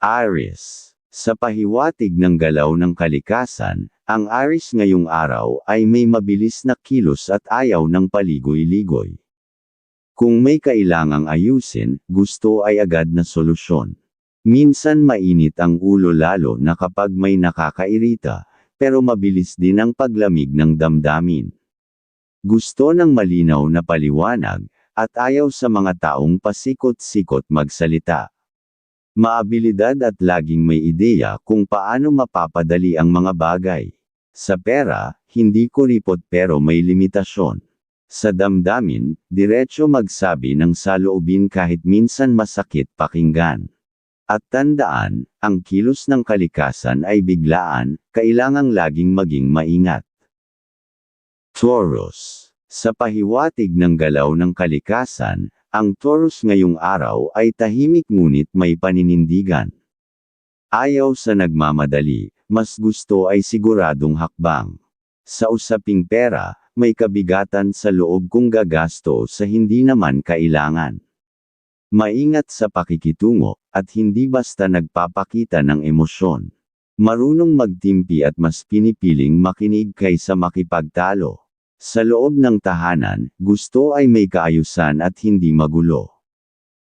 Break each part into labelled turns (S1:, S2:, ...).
S1: Aries. Sa pahiwatig ng galaw ng kalikasan, ang Aries ngayong araw ay may mabilis na kilos at ayaw ng paligoy-ligoy. Kung may kailangang ayusin, gusto ay agad na solusyon. Minsan mainit ang ulo lalo na kapag may nakakairita, pero mabilis din ang paglamig ng damdamin. Gusto ng malinaw na paliwanag, at ayaw sa mga taong pasikot-sikot magsalita. Maabilidad at laging may ideya kung paano mapapadali ang mga bagay. Sa pera, hindi kuripot pero may limitasyon. Sa damdamin, diretso magsabi ng saloobin kahit minsan masakit pakinggan. At tandaan, ang kilos ng kalikasan ay biglaan, kailangang laging maging maingat. Taurus. Sa pahiwatig ng galaw ng kalikasan, ang Taurus ngayong araw ay tahimik ngunit may paninindigan. Ayaw sa nagmamadali, mas gusto ay siguradong hakbang. Sa usaping pera, may kabigatan sa loob kung gagasto sa hindi naman kailangan. Maingat sa pakikitungo, at hindi basta nagpapakita ng emosyon. Marunong magtimpi at mas pinipiling makinig kaysa makipagtalo. Sa loob ng tahanan, gusto ay may kaayusan at hindi magulo.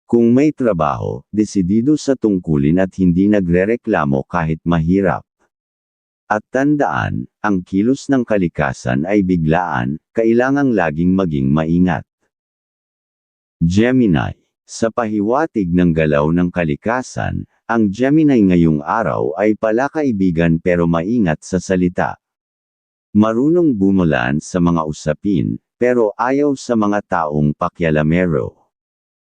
S1: Kung may trabaho, desidido sa tungkulin at hindi nagrereklamo kahit mahirap. At tandaan, ang kilos ng kalikasan ay biglaan, kailangang laging maging maingat. Gemini. Sa pahiwatig ng galaw ng kalikasan, ang Gemini ngayong araw ay palakaibigan pero maingat sa salita. Marunong bumulan sa mga usapin, pero ayaw sa mga taong pakialamero.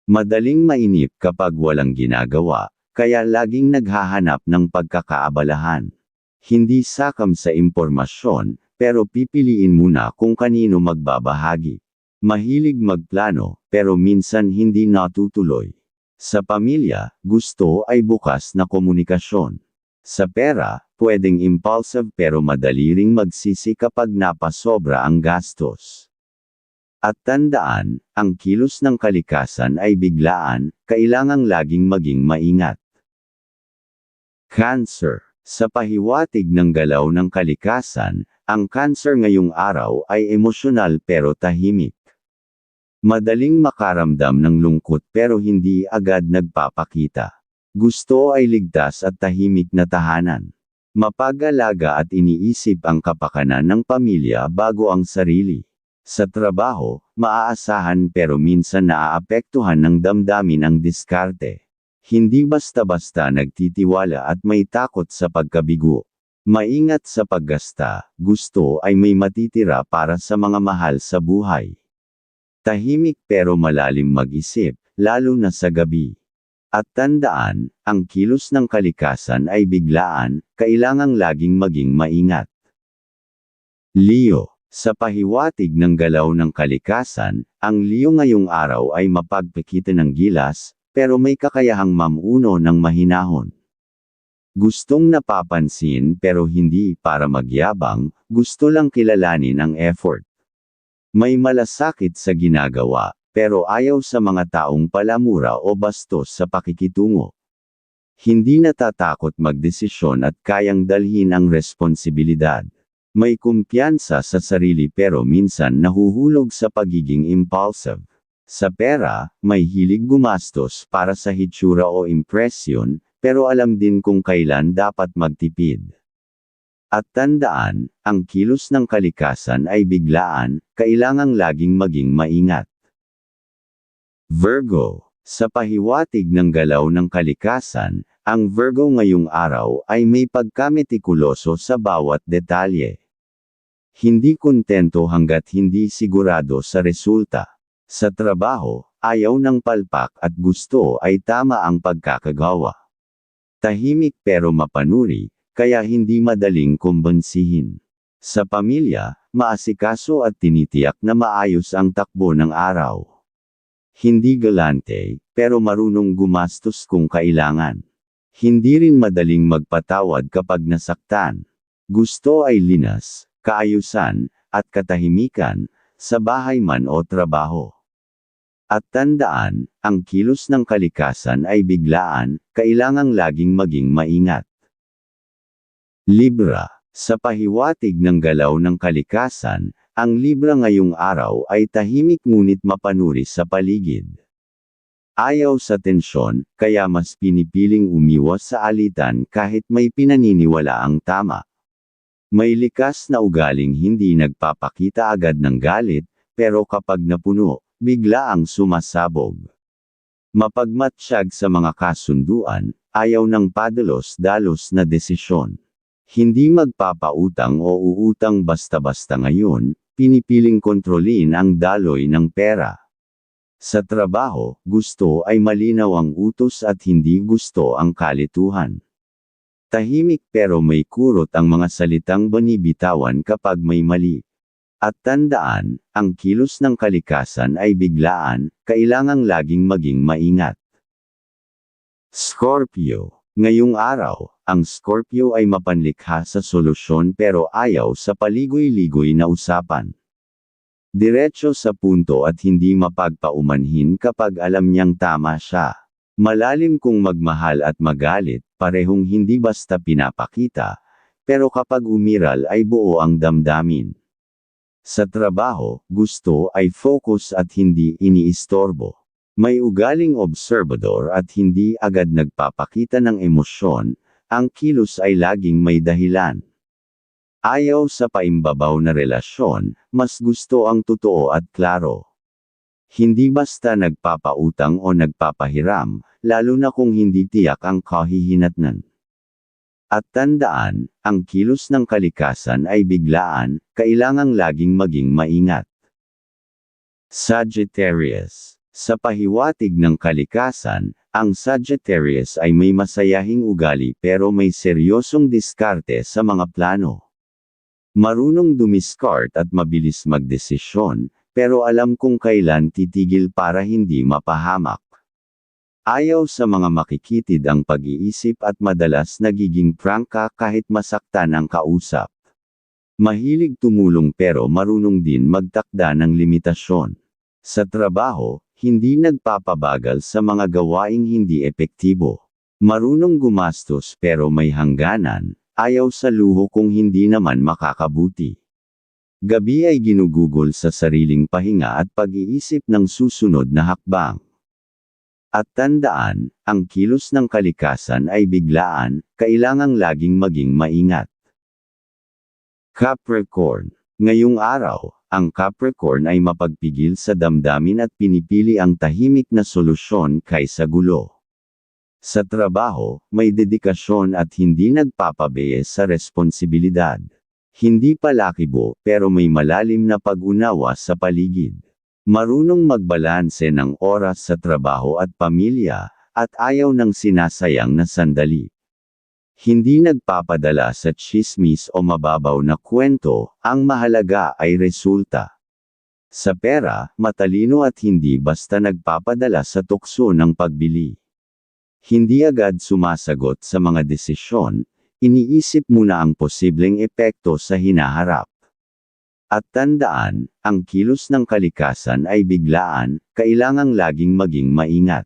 S1: Madaling mainip kapag walang ginagawa, kaya laging naghahanap ng pagkakaabalahan. Hindi sakam sa impormasyon, pero pipiliin muna kung kanino magbabahagi. Mahilig magplano, pero minsan hindi natutuloy. Sa pamilya, gusto ay bukas na komunikasyon. Sa pera, pwedeng impulsive pero madali ring magsisi kapag napasobra ang gastos. At tandaan, ang kilos ng kalikasan ay biglaan, kailangang laging maging maingat. Cancer. Sa pahiwatig ng galaw ng kalikasan, ang Cancer ngayong araw ay emosyonal pero tahimik. Madaling makaramdam ng lungkot pero hindi agad nagpapakita. Gusto ay ligtas at tahimik na tahanan. Mapag-alaga at iniisip ang kapakanan ng pamilya bago ang sarili. Sa trabaho, maaasahan pero minsan naaapektuhan ng damdamin ang diskarte. Hindi basta-basta nagtitiwala at may takot sa pagkabigo. Maingat sa paggasta, gusto ay may matitira para sa mga mahal sa buhay. Tahimik pero malalim mag-isip, lalo na sa gabi. At tandaan, ang kilos ng kalikasan ay biglaan, kailangang laging maging maingat. Leo. Sa pahiwatig ng galaw ng kalikasan, ang Leo ngayong araw ay mapagpikita ng gilas, pero may kakayahang mamuno ng mahinahon. Gustong napapansin pero hindi para magyabang, gusto lang kilalanin ang effort. May malasakit sa ginagawa, pero ayaw sa mga taong palamura o bastos sa pakikitungo. Hindi natatakot magdesisyon at kayang dalhin ang responsibilidad. May kumpiyansa sa sarili pero minsan nahuhulog sa pagiging impulsive. Sa pera, may hilig gumastos para sa hitsura o impresyon, pero alam din kung kailan dapat magtipid. At tandaan, ang kilos ng kalikasan ay biglaan, kailangang laging maging maingat. Virgo. Sa pahiwatig ng galaw ng kalikasan, ang Virgo ngayong araw ay may pagkametikuloso sa bawat detalye. Hindi kontento hanggat hindi sigurado sa resulta. Sa trabaho, ayaw ng palpak at gusto ay tama ang pagkakagawa. Tahimik pero mapanuri, kaya hindi madaling kumbansihin. Sa pamilya, maasikaso at tinitiyak na maayos ang takbo ng araw. Hindi galante, pero marunong gumastos kung kailangan. Hindi rin madaling magpatawad kapag nasaktan. Gusto ay linas, kaayusan, at katahimikan, sa bahay man o trabaho. At tandaan, ang kilos ng kalikasan ay biglaan, kailangang laging maging maingat. Libra. Sa pahiwatig ng galaw ng kalikasan, ang Libra ngayong araw ay tahimik ngunit mapanuri sa paligid. Ayaw sa tensyon, kaya mas pinipiling umiwas sa alitan kahit may pinaniniwalaang tama. May likas na ugaling hindi nagpapakita agad ng galit, pero kapag napuno, bigla ang sumasabog. Mapagmatsyag sa mga kasunduan, ayaw ng padalos-dalos na desisyon. Hindi magpapautang o uutang basta-basta ngayon, pinipiling kontrolin ang daloy ng pera. Sa trabaho, gusto ay malinaw ang utos at hindi gusto ang kalituhan. Tahimik pero may kurot ang mga salitang binibitawan kapag may mali. At tandaan, ang kilos ng kalikasan ay biglaan, kailangang laging maging maingat. Scorpio. Ngayong araw, ang Scorpio ay mapanlikha sa solusyon pero ayaw sa paligoy-ligoy na usapan. Diretso sa punto at hindi mapagpaumanhin kapag alam niyang tama siya. Malalim kung magmahal at magalit, parehong hindi basta pinapakita, pero kapag umiral ay buo ang damdamin. Sa trabaho, gusto ay focus at hindi iniistorbo. May ugaling obserbador at hindi agad nagpapakita ng emosyon, ang kilos ay laging may dahilan. Ayaw sa paimbabaw na relasyon, mas gusto ang totoo at klaro. Hindi basta nagpapautang o nagpapahiram, lalo na kung hindi tiyak ang kahihinatnan. At tandaan, ang kilos ng kalikasan ay biglaan, kailangang laging maging maingat. Sagittarius. Sa pahiwatig ng kalikasan, ang Sagittarius ay may masayahing ugali pero may seryosong diskarte sa mga plano. Marunong dumiskart at mabilis magdesisyon, pero alam kung kailan titigil para hindi mapahamak. Ayaw sa mga makikitid ang pag-iisip at madalas nagiging prangka kahit masaktan ang kausap. Mahilig tumulong pero marunong din magtakda ng limitasyon. Sa trabaho, hindi nagpapabagal sa mga gawaing hindi epektibo. Marunong gumastos pero may hangganan, ayaw sa luho kung hindi naman makakabuti. Gabi ay ginugugol sa sariling pahinga at pag-iisip ng susunod na hakbang. At tandaan, ang kilos ng kalikasan ay biglaan, kailangang laging maging maingat. Capricorn. Ngayong araw, ang Capricorn ay mapagpigil sa damdamin at pinipili ang tahimik na solusyon kaysa gulo. Sa trabaho, may dedikasyon at hindi nagpapabeya sa responsibilidad. Hindi palakibo, pero may malalim na pag-unawa sa paligid. Marunong magbalanse ng oras sa trabaho at pamilya, at ayaw ng sinasayang na sandali. Hindi nagpapadala sa tsismis o mababaw na kwento, ang mahalaga ay resulta. Sa pera, matalino at hindi basta nagpapadala sa tukso ng pagbili. Hindi agad sumasagot sa mga desisyon, iniisip muna ang posibleng epekto sa hinaharap. At tandaan, ang kilos ng kalikasan ay biglaan, kailangang laging maging maingat.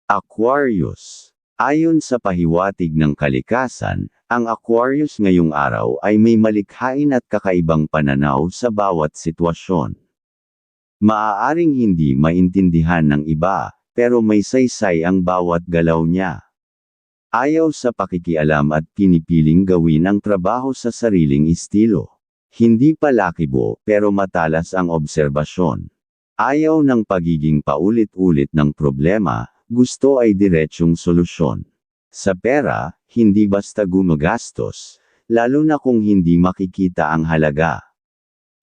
S1: Aquarius. Ayon sa pahiwatig ng kalikasan, ang Aquarius ngayong araw ay may malikhain at kakaibang pananaw sa bawat sitwasyon. Maaaring hindi maintindihan ng iba, pero may saysay ang bawat galaw niya. Ayaw sa pakikialam at pinipiling gawin ang trabaho sa sariling estilo. Hindi palakibo, pero matalas ang obserbasyon. Ayaw ng pagiging paulit-ulit ng problema, gusto ay diretsyong solusyon. Sa pera, hindi basta gumagastos, lalo na kung hindi makikita ang halaga.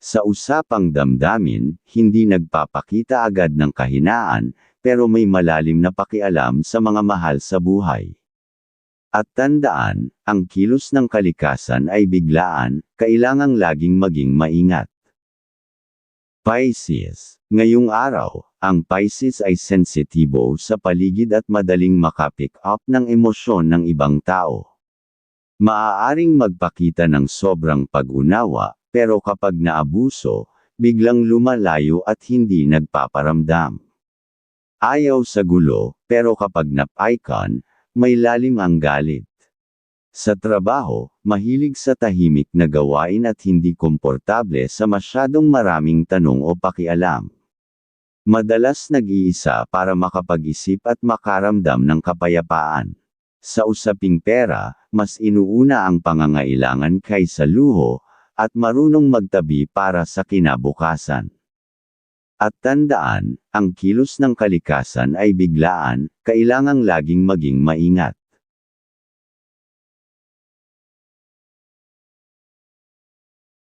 S1: Sa usapang damdamin, hindi nagpapakita agad ng kahinaan, pero may malalim na pakialam sa mga mahal sa buhay. At tandaan, ang kilos ng kalikasan ay biglaan, kailangang laging maging maingat. Pisces. Ngayong araw, ang Pisces ay sensitibo sa paligid at madaling makapick up ng emosyon ng ibang tao. Maaaring magpakita ng sobrang pag-unawa, pero kapag naabuso, biglang lumalayo at hindi nagpaparamdam. Ayaw sa gulo, pero kapag nap-icon, may lalim ang galit. Sa trabaho, mahilig sa tahimik na gawain at hindi komportable sa masyadong maraming tanong o pakialam. Madalas nag-iisa para makapag-isip at makaramdam ng kapayapaan. Sa usaping pera, mas inuuna ang pangangailangan kaysa luho, at marunong magtabi para sa kinabukasan. At tandaan, ang kilos ng kalikasan ay biglaan, kailangang laging maging maingat.